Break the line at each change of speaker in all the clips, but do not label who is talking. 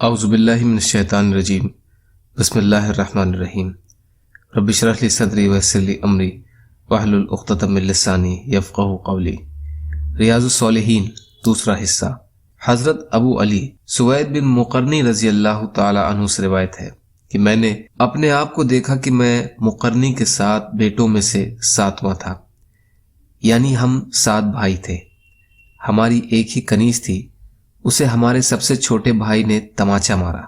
اعوذ باللہ من الشیطان الرجیم بسم اللہ الرحمن الرحیم رب اشرح لی صدری ویسر لی امری واحلل عقدۃ من لسانی یفقہوا قولی۔ ریاض الصالحین دوسرا حصہ۔ حضرت ابو علی سوید بن مقرنی رضی اللہ تعالی عنہ سے روایت ہے کہ میں نے اپنے آپ کو دیکھا کہ میں مقرنی کے 7 بیٹوں میں سے 7واں تھا، یعنی ہم 7 بھائی تھے، ہماری ایک ہی کنیز تھی۔ اسے ہمارے سب سے چھوٹے بھائی نے تماچا مارا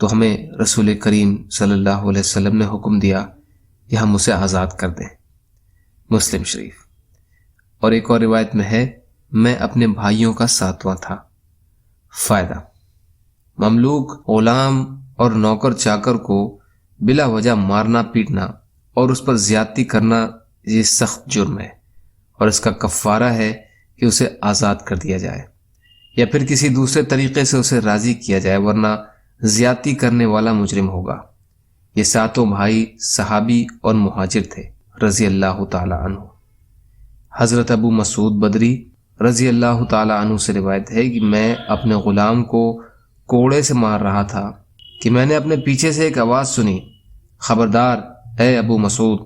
تو ہمیں رسول کریم صلی اللہ علیہ وسلم نے حکم دیا کہ ہم اسے آزاد کر دیں، مسلم شریف۔ اور ایک اور روایت میں ہے میں اپنے بھائیوں کا 7واں تھا۔ فائدہ: مملوک، غلام اور نوکر چاکر کو بلا وجہ مارنا پیٹنا اور اس پر زیادتی کرنا یہ سخت جرم ہے، اور اس کا کفارہ ہے کہ اسے آزاد کر دیا جائے یا پھر کسی دوسرے طریقے سے اسے راضی کیا جائے، ورنہ زیادتی کرنے والا مجرم ہوگا۔ یہ 7 بھائی صحابی اور مہاجر تھے رضی اللہ تعالی عنہ۔ حضرت ابو مسعود بدری رضی اللہ تعالی عنہ سے روایت ہے کہ میں اپنے غلام کو کوڑے سے مار رہا تھا کہ میں نے اپنے پیچھے سے ایک آواز سنی، خبردار اے ابو مسعود،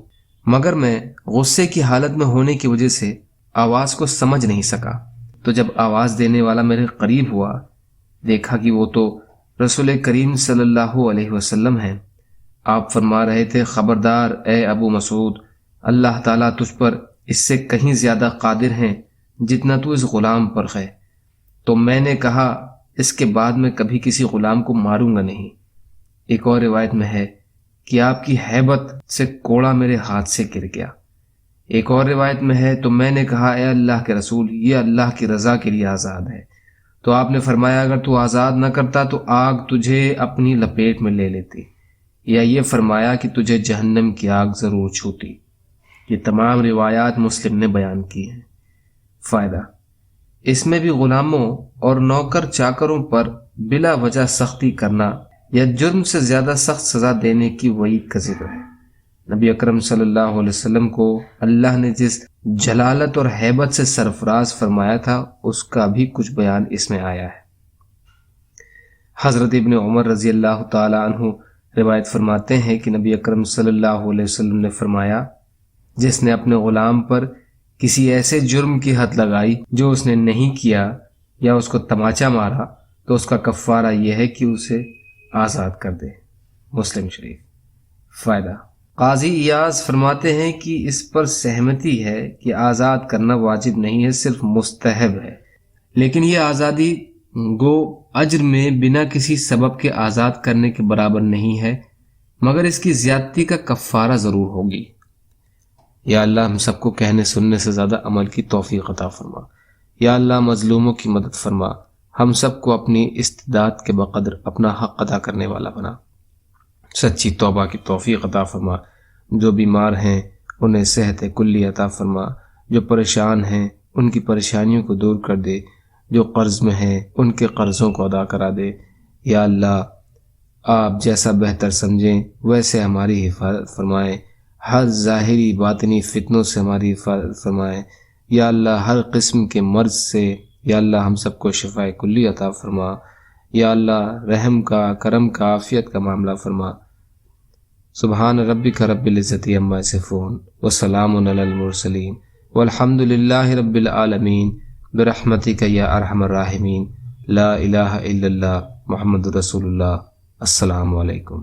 مگر میں غصے کی حالت میں ہونے کی وجہ سے آواز کو سمجھ نہیں سکا۔ تو جب آواز دینے والا میرے قریب ہوا، دیکھا کہ وہ تو رسول کریم صلی اللہ علیہ وسلم ہیں۔ آپ فرما رہے تھے، خبردار اے ابو مسعود، اللہ تعالیٰ تجھ پر اس سے کہیں زیادہ قادر ہیں جتنا تو اس غلام پر ہے۔ تو میں نے کہا اس کے بعد میں کبھی کسی غلام کو ماروں گا نہیں۔ ایک اور روایت میں ہے کہ آپ کی ہیبت سے کوڑا میرے ہاتھ سے گر گیا۔ ایک اور روایت میں ہے تو میں نے کہا اے اللہ کے رسول، یہ اللہ کی رضا کے لیے آزاد ہے۔ تو آپ نے فرمایا اگر تو آزاد نہ کرتا تو آگ تجھے اپنی لپیٹ میں لے لیتی، یا یہ فرمایا کہ تجھے جہنم کی آگ ضرور چھوتی۔ یہ تمام روایات مسلم نے بیان کی ہیں۔ فائدہ: اس میں بھی غلاموں اور نوکر چاکروں پر بلا وجہ سختی کرنا یا جرم سے زیادہ سخت سزا دینے کی وعید کا ذکر ہے۔ نبی اکرم صلی اللہ علیہ وسلم کو اللہ نے جس جلالت اور ہیبت سے سرفراز فرمایا تھا اس کا بھی کچھ بیان اس میں آیا ہے۔ حضرت ابن عمر رضی اللہ تعالی عنہ روایت فرماتے ہیں کہ نبی اکرم صلی اللہ علیہ وسلم نے فرمایا، جس نے اپنے غلام پر کسی ایسے جرم کی حد لگائی جو اس نے نہیں کیا یا اس کو تماچا مارا تو اس کا کفارہ یہ ہے کہ اسے آزاد کر دے، مسلم شریف۔ فائدہ: قاضی ایاز فرماتے ہیں کہ اس پر سہمتی ہے کہ آزاد کرنا واجب نہیں ہے، صرف مستحب ہے، لیکن یہ آزادی گو اجر میں بنا کسی سبب کے آزاد کرنے کے برابر نہیں ہے، مگر اس کی زیادتی کا کفارہ ضرور ہوگی۔ یا اللہ ہم سب کو کہنے سننے سے زیادہ عمل کی توفیق عطا فرما۔ یا اللہ مظلوموں کی مدد فرما، ہم سب کو اپنی استطاعت کے بقدر اپنا حق ادا کرنے والا بنا۔ سچی توبہ کی توفیق عطا فرما۔ جو بیمار ہیں انہیں صحت کلی عطا فرما، جو پریشان ہیں ان کی پریشانیوں کو دور کر دے، جو قرض میں ہیں ان کے قرضوں کو ادا کرا دے۔ یا اللہ آپ جیسا بہتر سمجھیں ویسے ہماری حفاظت فرمائیں، ہر ظاہری باطنی فتنوں سے ہماری حفاظت فرمائیں۔ یا اللہ ہر قسم کے مرض سے یا اللہ ہم سب کو شفاء کلی عطا فرما۔ یا اللہ رحم کا، کرم کا، عافیت کا معاملہ فرما۔ سبحان ربک رب العزت عما یصفون وسلام علی المرسلین والحمد للہ رب العالمین برحمتک یا ارحم الراحمین۔ لا الہ الا اللہ محمد رسول اللہ۔ السلام علیکم۔